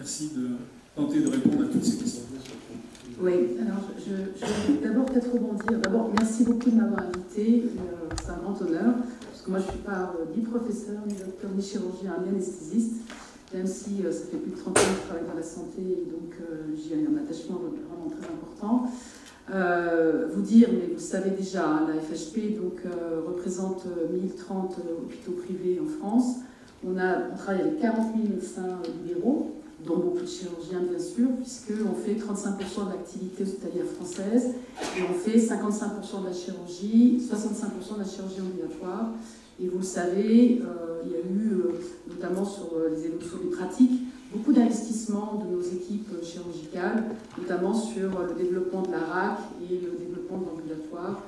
merci de tenter de répondre à toutes ces questions. Oui, alors je vais d'abord peut-être rebondir. D'abord, merci beaucoup de m'avoir invité. C'est un grand honneur, parce que moi je ne suis pas ni professeur, ni docteur, ni chirurgien, ni anesthésiste, même si ça fait plus de 30 ans que je travaille dans la santé, et donc j'y ai un attachement vraiment très important. Vous dire, mais vous le savez déjà, hein, la FHP donc, représente 1030 hôpitaux privés en France. On travaille avec 40 000 médecins libéraux, dont beaucoup de chirurgiens bien sûr, puisqu'on fait 35% de l'activité hospitalière française et on fait 55% de la chirurgie, 65% de la chirurgie ambulatoire. Et vous le savez, il y a eu, notamment sur les évolutions des pratiques, beaucoup d'investissements de nos équipes chirurgicales, notamment sur le développement de la RAC et le développement de l'ambulatoire,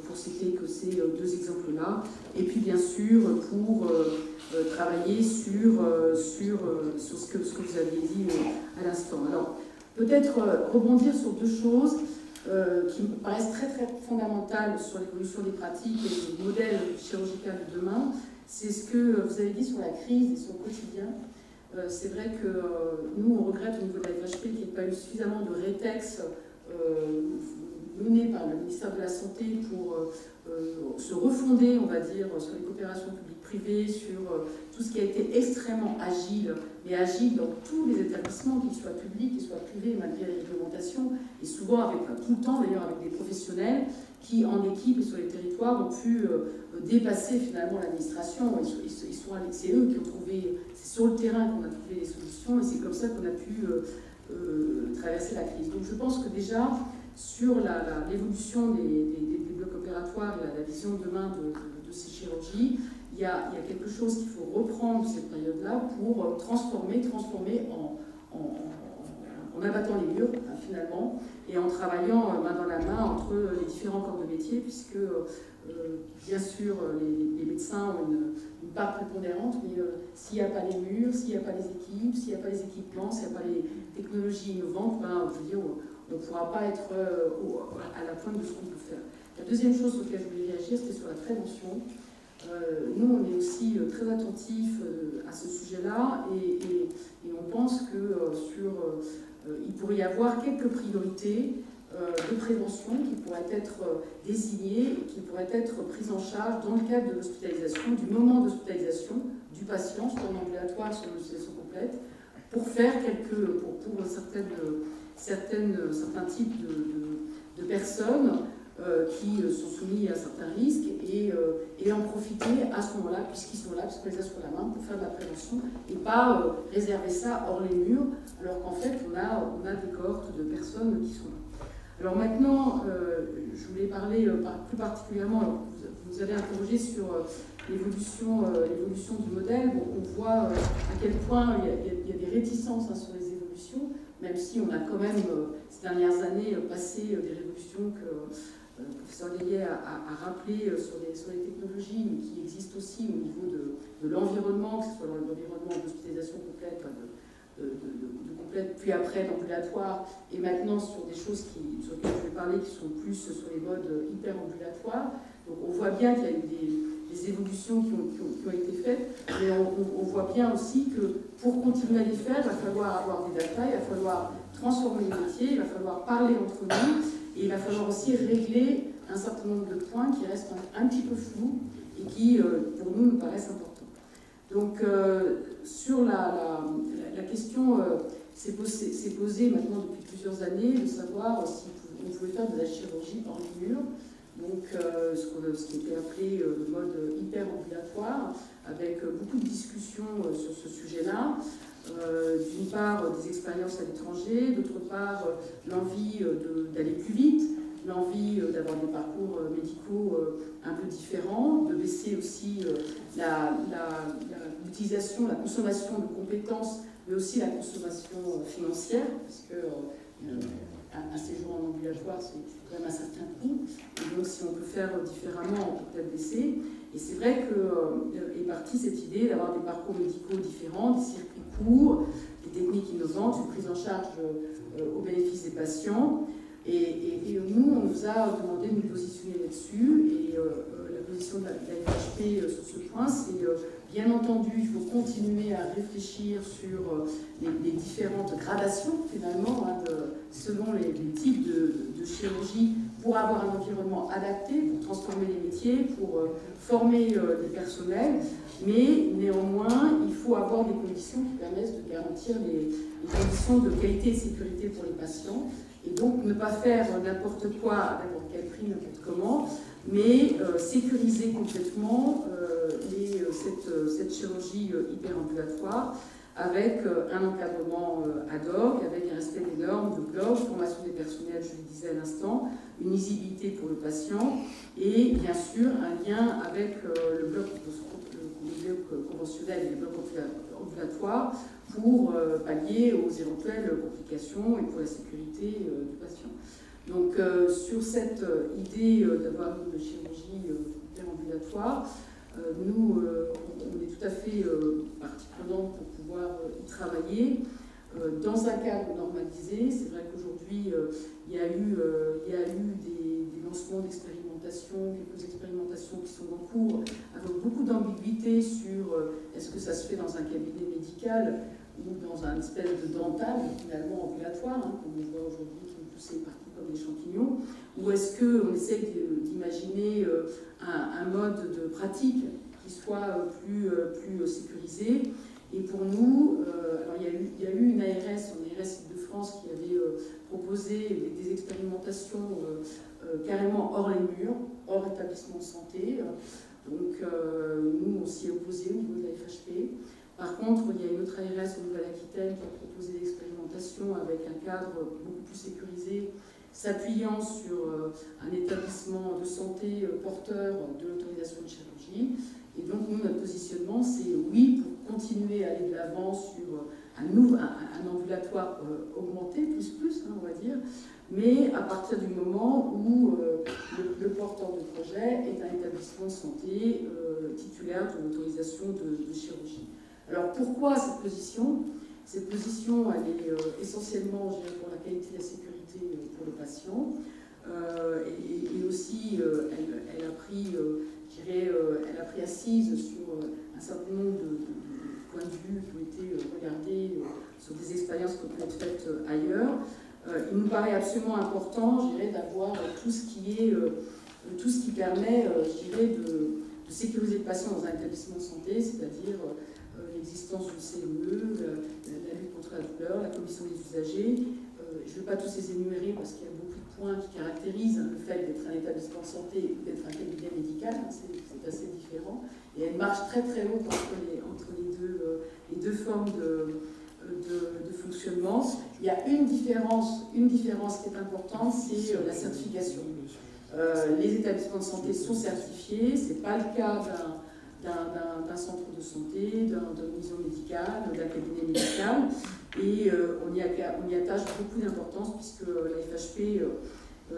pour citer que ces deux exemples-là. Et puis bien sûr, pour travailler sur ce que vous aviez dit à l'instant. Alors, peut-être rebondir sur deux choses qui me paraissent très très fondamentales sur l'évolution des pratiques et du modèle chirurgical de demain. C'est ce que vous avez dit sur la crise et sur le quotidien. C'est vrai que nous, on regrette au niveau de la FHP qu'il n'y ait pas eu suffisamment de rétex menés par le ministère de la Santé pour se refonder, on va dire, sur les coopérations publiques-privées, sur tout ce qui a été extrêmement agile, mais agile dans tous les établissements, qu'ils soient publics, qu'ils soient privés, malgré les réglementations, et souvent, avec, tout le temps d'ailleurs, avec des professionnels qui, en équipe et sur les territoires, ont pu dépasser finalement l'administration. C'est eux qui ont trouvé, c'est sur le terrain qu'on a trouvé les solutions, et c'est comme ça qu'on a pu traverser la crise. Donc je pense que déjà, sur l'évolution des blocs opératoires et la vision demain de ces chirurgies, il y a quelque chose qu'il faut reprendre de cette période-là pour transformer en abattant les murs, finalement, et en travaillant main dans la main entre les différents corps de métier, puisque, bien sûr, les médecins ont une part prépondérante, mais s'il n'y a pas les murs, s'il n'y a pas les équipes, s'il n'y a pas les équipements, s'il n'y a pas les technologies innovantes, je veux dire, on ne pourra pas être à la pointe de ce qu'on peut faire. La deuxième chose sur laquelle je voulais réagir, c'était sur la prévention. Nous, on est aussi très attentifs à ce sujet-là et on pense qu'il pourrait y avoir quelques priorités de prévention qui pourraient être désignées et qui pourraient être prises en charge dans le cadre de l'hospitalisation, du moment d'hospitalisation du patient, soit en ambulatoire, soit en hospitalisation complète, pour faire pour certains types de personnes qui sont soumis à certains risques et en profiter à ce moment-là, puisqu'ils sont là, puisqu'on les a sur la main, pour faire de la prévention et pas réserver ça hors les murs, alors qu'en fait, on a des cohortes de personnes qui sont là. Alors maintenant, je voulais parler plus particulièrement, vous avez interrogé sur l'évolution du modèle. Bon, on voit à quel point il y a des réticences sur les évolutions, même si on a quand même, ces dernières années, passé des révolutions que le professeur Gaillet a rappelé sur les technologies, mais qui existent aussi au niveau de l'environnement, que ce soit l'environnement d'hospitalisation complète, de complète, puis après d'ambulatoire, et maintenant sur des choses sur lesquelles je vais parler, qui sont plus sur les modes hyper-ambulatoires. Donc on voit bien qu'il y a eu des évolutions qui ont été faites, mais on voit bien aussi que pour continuer à les faire, il va falloir avoir des data, il va falloir transformer les métiers, il va falloir parler entre nous, et il va falloir aussi régler un certain nombre de points qui restent un petit peu flous et qui, pour nous, nous paraissent importants. Donc, sur la question s'est posée maintenant depuis plusieurs années de savoir si on pouvait faire de la chirurgie hors les murs, donc ce qui était appelé le mode hyper-ambulatoire, avec beaucoup de discussions sur ce sujet-là. D'une part, des expériences à l'étranger, d'autre part, l'envie d'aller plus vite, l'envie d'avoir des parcours médicaux un peu différents, de baisser aussi l'utilisation, la consommation de compétences, mais aussi la consommation financière, parce que un séjour en ambulatoire, c'est quand même un certain coût. Et donc, si on peut faire différemment, on peut peut-être baisser. Et c'est vrai qu'est partie cette idée d'avoir des parcours médicaux différents, des circuits courts, des techniques innovantes, une prise en charge au bénéfice des patients. Et nous, on nous a demandé de nous positionner là-dessus. Et la position de la FHP sur ce point, c'est Bien entendu, il faut continuer à réfléchir sur les différentes gradations, finalement, hein, selon les types de chirurgie, pour avoir un environnement adapté, pour transformer les métiers, pour former les personnels. Mais néanmoins, il faut avoir des conditions qui permettent de garantir les conditions de qualité et de sécurité pour les patients. Et donc, ne pas faire n'importe quoi, à n'importe quel prix, n'importe comment, mais sécuriser complètement cette chirurgie hyperambulatoire avec un encadrement ad hoc, avec un respect des normes de bloc, formation des personnels, je le disais à l'instant, une lisibilité pour le patient et bien sûr un lien avec le bloc conventionnel et le bloc ambulatoire pour pallier aux éventuelles complications et pour la sécurité du patient. Donc sur cette idée d'avoir une chirurgie hyperambulatoire, nous, on est tout à fait partie prenante pour pouvoir y travailler dans un cadre normalisé. C'est vrai qu'aujourd'hui, il y a eu des lancements d'expérimentation, quelques expérimentations qui sont en cours, avec beaucoup d'ambiguïté sur est-ce que ça se fait dans un cabinet médical ou dans un espèce de dental, finalement ambulatoire, hein, comme on voit aujourd'hui, qui est poussé partout comme des champignons, ou est-ce qu'on essaie d'imaginer un mode de pratique qui soit plus sécurisé. Et pour nous, alors il y a eu une ARS, Île-de-France, qui avait proposé des expérimentations carrément hors les murs, hors établissement de santé. Donc nous, on s'y est opposé au niveau de la FHP. Par contre, il y a une autre ARS au Nouvelle-Aquitaine qui a proposé des expérimentations avec un cadre beaucoup plus sécurisé, s'appuyant sur un établissement de santé porteur de l'autorisation de chirurgie. Et donc, nous, notre positionnement, c'est oui, pour continuer à aller de l'avant sur un ambulatoire augmenté, plus, hein, on va dire, mais à partir du moment où le porteur de projet est un établissement de santé titulaire de l'autorisation de chirurgie. Alors, pourquoi cette position? Cette position, elle est essentiellement, je dirais, pour la qualité et la sécurité pour le patient. Et aussi, elle a pris, je dirais, elle a pris assise sur un certain nombre de points de vue qui ont été regardés sur des expériences qui ont pu être faites ailleurs. Il nous paraît absolument important, je dirais, d'avoir tout ce qui permet, je dirais, de sécuriser le patient dans un établissement de santé, c'est-à-dire l'existence du CME, la lutte contre la douleur, la commission des usagers. Je ne vais pas tous les énumérer parce qu'il y a beaucoup de points qui caractérisent le fait d'être un établissement de santé ou d'être un cabinet médical. C'est assez différent. Et elle marche très très haut entre les deux formes de fonctionnement. Il y a une différence qui est importante, c'est la certification. Les établissements de santé sont certifiés, ce n'est pas le cas d'un centre de santé, d'une maison médicale, d'un cabinet médical, et on y attache beaucoup d'importance puisque la FHP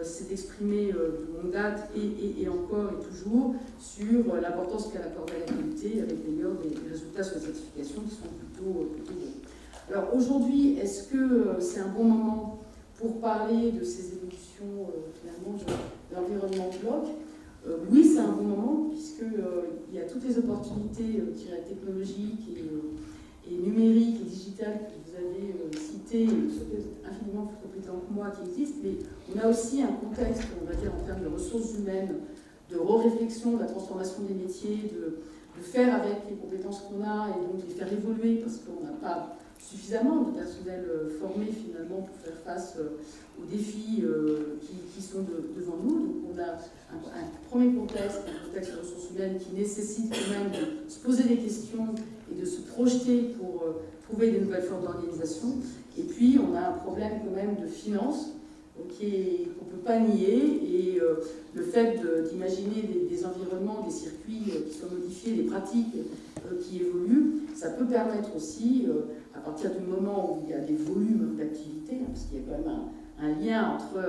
s'est exprimée de longue date et encore et toujours sur l'importance qu'elle accorde à la qualité, avec d'ailleurs des résultats sur la certification qui sont plutôt bons. Alors aujourd'hui, est-ce que c'est un bon moment pour parler de ces évolutions finalement de l'environnement bloc? Oui, c'est un bon moment, puisqu'il y a toutes les opportunités technologiques et numériques et digitales que vous avez citées, infiniment plus compétents que moi, qui existent, mais on a aussi un contexte, on va dire, en termes de ressources humaines, de réflexion de la transformation des métiers, de faire avec les compétences qu'on a et donc les faire évoluer, parce qu'on n'a pas suffisamment de personnel formé finalement pour faire face aux défis qui sont devant nous. Donc on a un premier contexte, un contexte de ressources humaines qui nécessite quand même de se poser des questions et de se projeter pour trouver des nouvelles formes d'organisation. Et puis on a un problème quand même de finances qu'on ne peut pas nier, et le fait d'imaginer des environnements, des circuits qui soient modifiés, des pratiques qui évoluent, ça peut permettre aussi, à partir du moment où il y a des volumes d'activité, hein, parce qu'il y a quand même un lien entre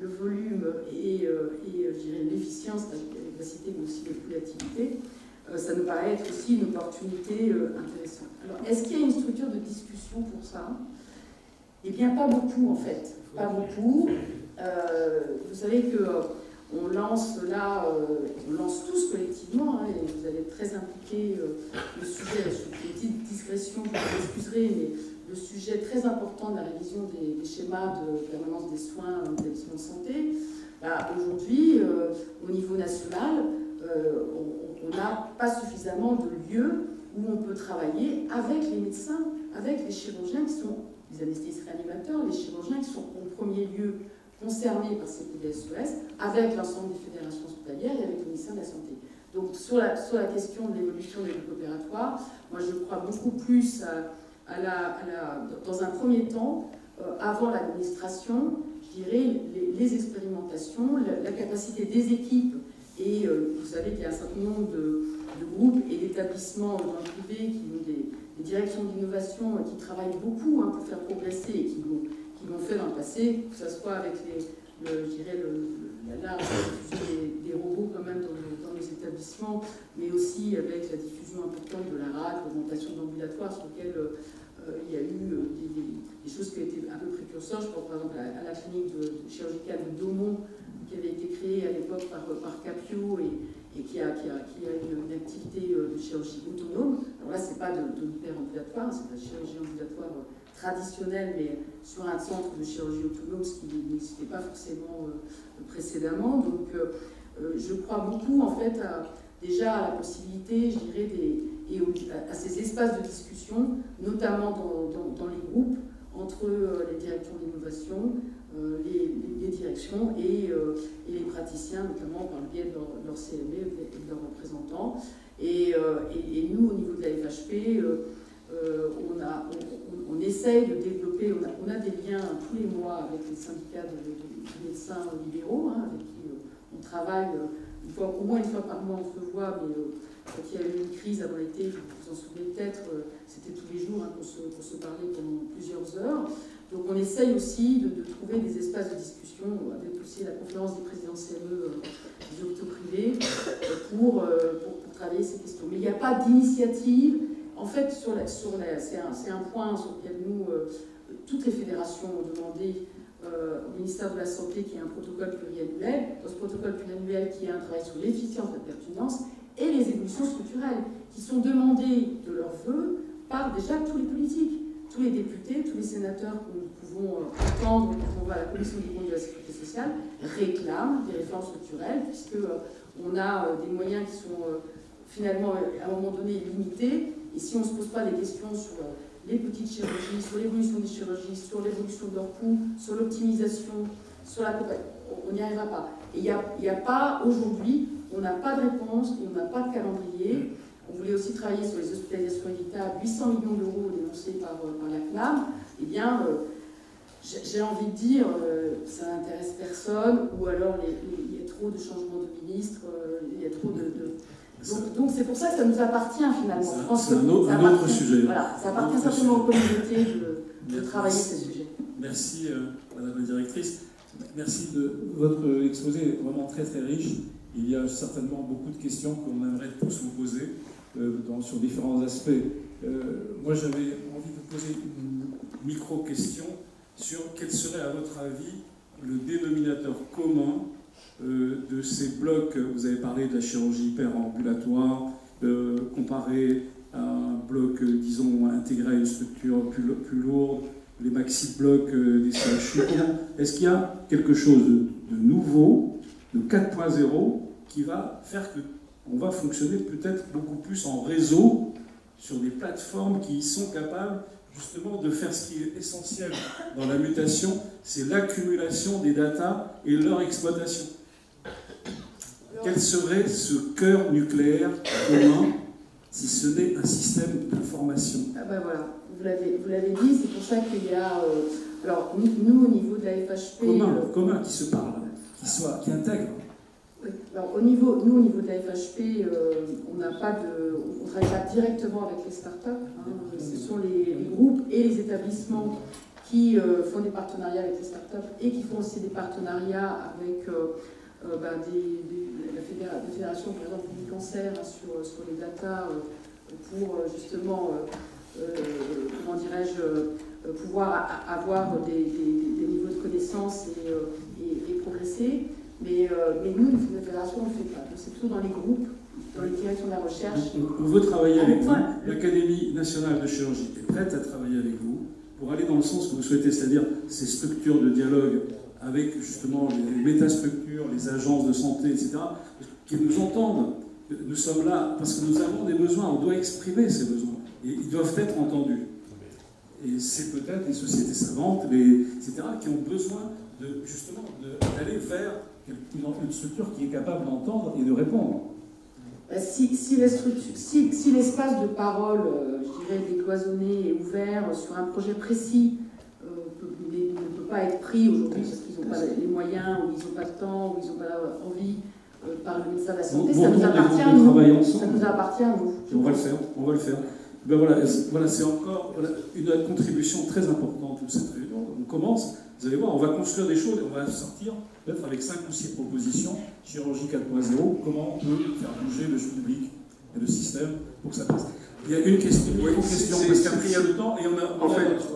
le volume et je dirais, l'efficience, la capacité, mais aussi le coût d'activité, ça nous paraît être aussi une opportunité intéressante. Alors, est-ce qu'il y a une structure de discussion pour ça? Eh bien, pas beaucoup, en fait. Pas beaucoup. Vous savez que on lance là, on lance tous collectivement, hein, et vous allez être très impliqués, le sujet, je fais une petite digression, vous m'excuserez, mais le sujet très important de la révision des schémas de permanence des soins en établissement de santé. Bah, aujourd'hui, au niveau national, on n'a pas suffisamment de lieux où on peut travailler avec les médecins, avec les chirurgiens qui sont les anesthésistes réanimateurs, les chirurgiens qui sont en premier lieu concernés par ces PDSES, avec l'ensemble des fédérations hospitalières et avec le ministère de la Santé. Donc sur la question de l'évolution des groupes opératoires, moi je crois beaucoup plus dans un premier temps, avant l'administration, je dirais les expérimentations, la capacité des équipes, et vous savez qu'il y a un certain nombre de groupes et d'établissements dans le privé qui ont des directions d'innovation qui travaillent beaucoup pour faire progresser et qui l'ont fait dans le passé, que ce soit avec la large diffusion des robots quand même dans nos établissements, mais aussi avec la diffusion importante de la RAD, l'augmentation d'ambulatoires sur lequel il y a eu des choses qui ont été un peu précurseurs. Je pense par exemple à la clinique chirurgicale de Daumont, qui avait été créée à l'époque par Capio et qui a une activité de chirurgie autonome. Alors là, ce n'est pas de l'hyperambulatoire, c'est de la chirurgie ambulatoire traditionnelle, mais sur un centre de chirurgie autonome, ce qui n'existait pas forcément précédemment. Donc, je crois beaucoup, en fait, déjà à la possibilité, je dirais, à ces espaces de discussion, notamment dans les groupes, entre les directions d'innovation, les directions et les praticiens, notamment par le biais de leur CME et de leurs représentants. Et nous, au niveau de la FHP, on essaye de développer, on a des liens tous les mois avec les syndicats de médecins libéraux, avec qui on travaille au moins une fois par mois, on se voit, mais quand il y a eu une crise avant l'été, vous vous en souvenez peut-être, c'était tous les jours qu'on se parlait pendant plusieurs heures. Donc on essaye aussi de trouver des espaces de discussion, avec aussi la conférence des présidents CME des hôpitaux privés, pour travailler ces questions. Mais il n'y a pas d'initiative. En fait, c'est un point sur lequel nous, toutes les fédérations ont demandé au ministère de la Santé qu'il y ait un protocole pluriannuel. Dans ce protocole pluriannuel, qu'il y ait un travail sur l'efficience de la pertinence et les évolutions structurelles qui sont demandées de leur vœu par déjà tous les politiques, tous les députés, tous les sénateurs que nous pouvons entendre quand on va à la Commission des comptes de la Sécurité sociale réclament des réformes structurelles, puisqu'on a des moyens qui sont finalement à un moment donné limités. Et si on ne se pose pas des questions sur les petites chirurgies, sur l'évolution des chirurgies, sur l'évolution de leurs coûts, sur l'optimisation, sur la on n'y arrivera pas. Et il n'y a pas, aujourd'hui, on n'a pas de réponse, on n'a pas de calendrier. On voulait aussi travailler sur les hospitalisations évitables, 800 millions d'euros dénoncés par la CNAM. Eh bien, j'ai envie de dire, ça n'intéresse personne, ou alors il y a trop de changements de ministres, il y a trop de... Donc c'est pour ça que ça nous appartient finalement. C'est un autre sujet. Voilà, ça appartient simplement aux communautés de travailler ces sujets. Merci Madame la Directrice. Merci de votre exposé, vraiment très très riche. Il y a certainement beaucoup de questions qu'on aimerait tous vous poser sur différents aspects. Moi j'avais envie de vous poser une micro-question sur quel serait à votre avis le dénominateur commun de ces blocs. Vous avez parlé de la chirurgie hyperambulatoire, comparé à un bloc, disons, intégré à une structure plus lourde, les maxi-blocs des CHU. Est-ce qu'il y a quelque chose de nouveau, de 4.0, qui va faire qu'on va fonctionner peut-être beaucoup plus en réseau sur des plateformes qui sont capables justement de faire ce qui est essentiel dans la mutation, c'est l'accumulation des datas et leur exploitation. Quel serait ce cœur nucléaire commun si ce n'est un système d'information? Ah ben voilà, vous l'avez dit, c'est pour ça qu'il y a... alors, nous, au niveau de la FHP... Commun qui se parle, qui intègre. Oui. Alors, au niveau de la FHP, on ne travaille pas directement avec les startups. Ce sont les groupes et les établissements qui font des partenariats avec les startups et qui font aussi des partenariats avec des fédérations, par exemple, du cancer sur les datas pour justement, comment dirais-je, pouvoir avoir des niveaux de connaissances et progresser. Mais nous, les fédérations, on ne le fait pas. C'est plutôt dans les groupes, dans les directions de la recherche. On veut travailler avec vous. L'Académie nationale de chirurgie est prête à travailler avec vous pour aller dans le sens que vous souhaitez, c'est-à-dire ces structures de dialogue avec justement les métastructures, les agences de santé, etc., qui nous entendent. Nous sommes là parce que nous avons des besoins, on doit exprimer ces besoins, et ils doivent être entendus. Et c'est peut-être les sociétés savantes, etc., qui ont besoin justement d'aller vers une structure qui est capable d'entendre et de répondre. Si l'espace de parole, je dirais, décloisonné et ouvert sur un projet précis ne peut pas être pris aujourd'hui parce qu'ils n'ont pas les moyens, ou ils n'ont pas le temps, ou ils n'ont pas envie par le ministère de la Santé, ça nous appartient à nous. Ça nous appartient à nous. On va le faire. Ben voilà, c'est encore une contribution très importante de cette réunion. On commence, vous allez voir, on va construire des choses et on va sortir peut-être avec 5 ou 6 propositions, chirurgie 4.0, comment on peut faire bouger le public et le système pour que ça passe. Il y a une question, parce qu'après il y a le temps, et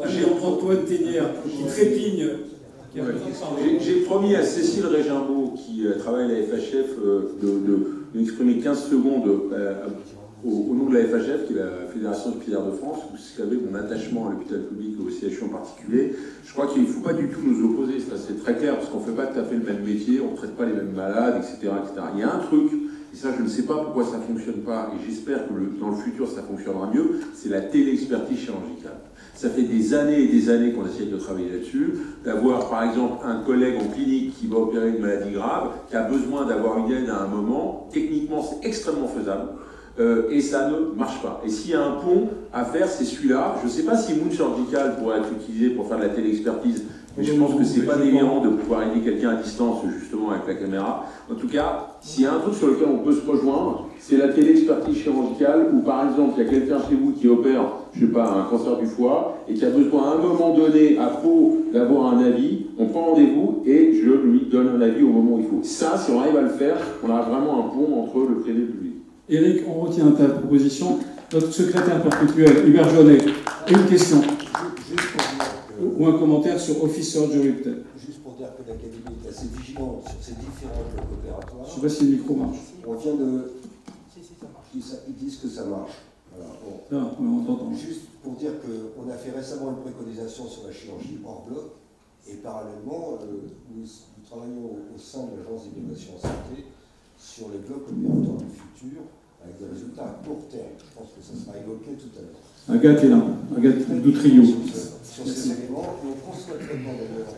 j'ai Antoine Ténière qui trépigne. J'ai promis à Cécile Régimbaud, qui travaille à la FHF, d'exprimer 15 secondes au nom de la FHF, qui est la Fédération hospitalière de France, vous savez mon attachement à l'hôpital public et au CHU en particulier. Je crois qu'il ne faut pas du tout nous opposer, c'est très clair, parce qu'on ne fait pas tout à fait le même métier, on ne traite pas les mêmes malades, etc., etc. Il y a un truc, et ça je ne sais pas pourquoi ça ne fonctionne pas, et j'espère que dans le futur ça fonctionnera mieux, c'est la téléexpertise chirurgicale. Ça fait des années et des années qu'on essaye de travailler là-dessus, d'avoir par exemple un collègue en clinique qui va opérer une maladie grave, qui a besoin d'avoir une aide à un moment, techniquement c'est extrêmement faisable. Et ça ne marche pas. Et s'il y a un pont à faire, c'est celui-là. Je ne sais pas si Moon Surgical pourrait être utilisé pour faire de la téléexpertise, mais je pense que c'est pas délirant de pouvoir aider quelqu'un à distance, justement, avec la caméra. En tout cas, s'il y a un truc sur lequel on peut se rejoindre, c'est la téléexpertise chirurgicale, où par exemple, il y a quelqu'un chez vous qui opère, je ne sais pas, un cancer du foie, et qui a besoin à un moment donné, à Pau, d'avoir un avis, on prend rendez-vous, et je lui donne un avis au moment où il faut. Ça, si on arrive à le faire, on a vraiment un pont entre le privé et le public. Eric, on retient ta proposition. Notre secrétaire perpétuel, Hubert Jaunet, une question. Ou un commentaire sur Office Surgery, peut-être. Juste pour dire que l'Académie est assez vigilante sur ces différents blocs opératoires. Je ne sais pas si le micro marche. On vient de... Ils disent que ça marche. Voilà, bon. Non, on t'entend. Juste pour dire qu'on a fait récemment une préconisation sur la chirurgie hors bloc, et parallèlement, nous travaillons au sein de l'Agence d'innovation en santé sur les blocs opératoires du futur, avec des résultats à court terme. Je pense que ça sera évoqué tout à l'heure. Agathe est là, Agathe Doutrio. Sur ces éléments, et on constaterait d'ailleurs,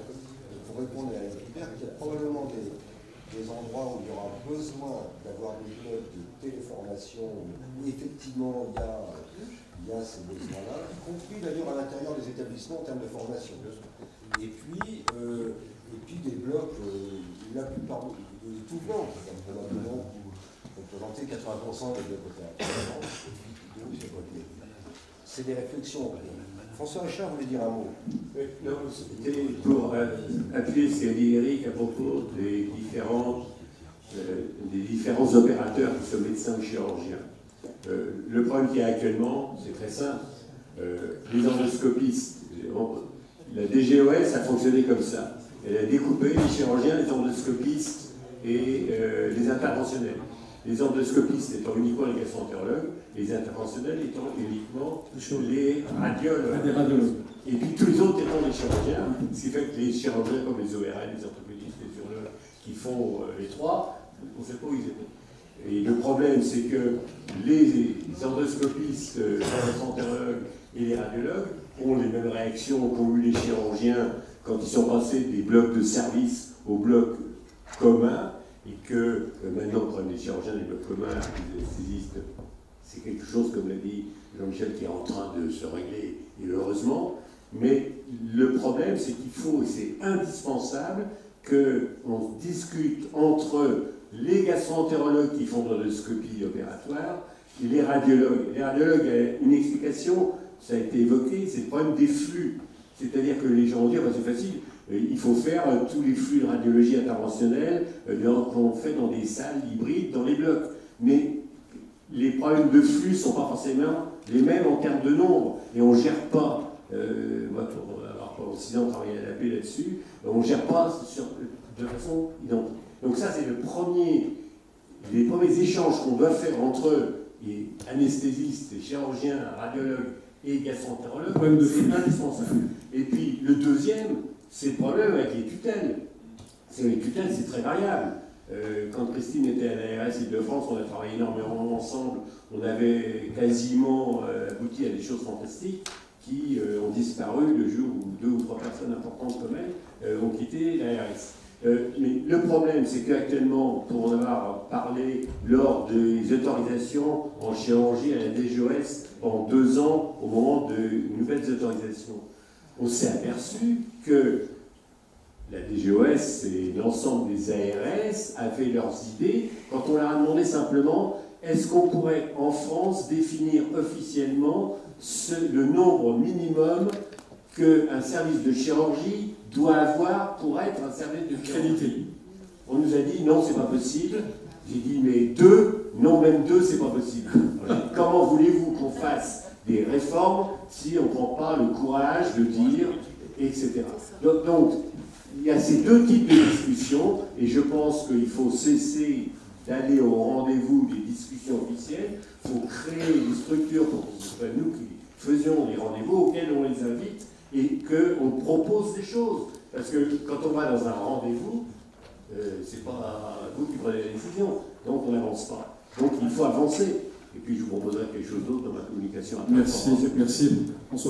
pour répondre à Hubert, qu'il y a probablement des endroits où il y aura besoin d'avoir des blocs de téléformation, où effectivement il y a ces besoins-là, y compris d'ailleurs à l'intérieur des établissements en termes de formation. Et puis des blocs, la plupart de tout blanc, probablement représenter 80% des blocs opératoires. C'est des réflexions. François Richard voulait dire un mot. Non, c'était pour appuyer ce qu'a dit Eric à propos des différents opérateurs qui sont médecins ou chirurgiens. Le problème qu'il y a actuellement, c'est très simple. Les endoscopistes, la DGOS a fonctionné comme ça. Elle a découpé les chirurgiens, les endoscopistes et les interventionnels. Les endoscopistes étant uniquement les gastro-entérologues, les interventionnels étant uniquement les radiologues. Et puis tous les autres étant les chirurgiens, ce qui fait que les chirurgiens comme les ORL, les orthopédistes, les urologues, qui font les trois, on ne sait pas où ils étaient. Et le problème, c'est que les endoscopistes, les gastro-entérologues et les radiologues ont les mêmes réactions qu'ont eu les chirurgiens quand ils sont passés des blocs de service aux blocs communs, et que maintenant, le problème des chirurgiens, des blocs communs, des anesthésistes, c'est quelque chose, comme l'a dit Jean-Michel, qui est en train de se régler, et heureusement. Mais le problème, c'est qu'il faut, et c'est indispensable, qu'on discute entre les gastro-entérologues qui font de l'endoscopie opératoire et les radiologues. Les radiologues, une explication, ça a été évoqué, c'est le problème des flux. C'est-à-dire que les gens vont dire, bah, c'est facile, il faut faire tous les flux de radiologie interventionnelle qu'on fait dans des salles hybrides, dans les blocs. Mais les problèmes de flux ne sont pas forcément les mêmes en termes de nombre. Et on ne gère pas, moi pour avoir en 6 ans travaillé à la paix là-dessus, on ne gère pas de façon identique. Donc ça, c'est les premiers échanges qu'on doit faire entre les anesthésistes, les chirurgiens, radiologues et gastroentérologues, c'est indispensable. Et puis le deuxième, c'est le problème avec les tutelles. Les tutelles, c'est très variable. Quand Christine était à l'ARS Île-de-France, on a travaillé énormément ensemble, on avait quasiment abouti à des choses fantastiques qui ont disparu le jour où 2 ou 3 personnes importantes comme elle ont quitté l'ARS. Mais le problème, c'est qu'actuellement, pour en avoir parlé lors des autorisations en chirurgie à la DGOS pendant 2 ans, au moment de nouvelles autorisations, on s'est aperçu que la DGOS et l'ensemble des ARS avaient leurs idées quand on leur a demandé simplement est-ce qu'on pourrait en France définir officiellement le nombre minimum qu'un service de chirurgie doit avoir pour être un service de chirurgie. On nous a dit non, c'est pas possible. J'ai dit mais 2, non, même 2, c'est pas possible. Comment voulez-vous qu'on fasse des réformes si on ne prend pas le courage de dire, etc. Donc, il y a ces 2 types de discussions, et je pense qu'il faut cesser d'aller au rendez-vous des discussions officielles. Il faut créer des structures pour que ce soit nous qui faisions les rendez-vous auxquels on les invite et qu'on propose des choses. Parce que quand on va dans un rendez-vous, c'est pas vous qui prenez la décision, donc on n'avance pas. Donc il faut avancer. Et puis je vous proposerai quelque chose d'autre dans ma communication. Merci, merci. François.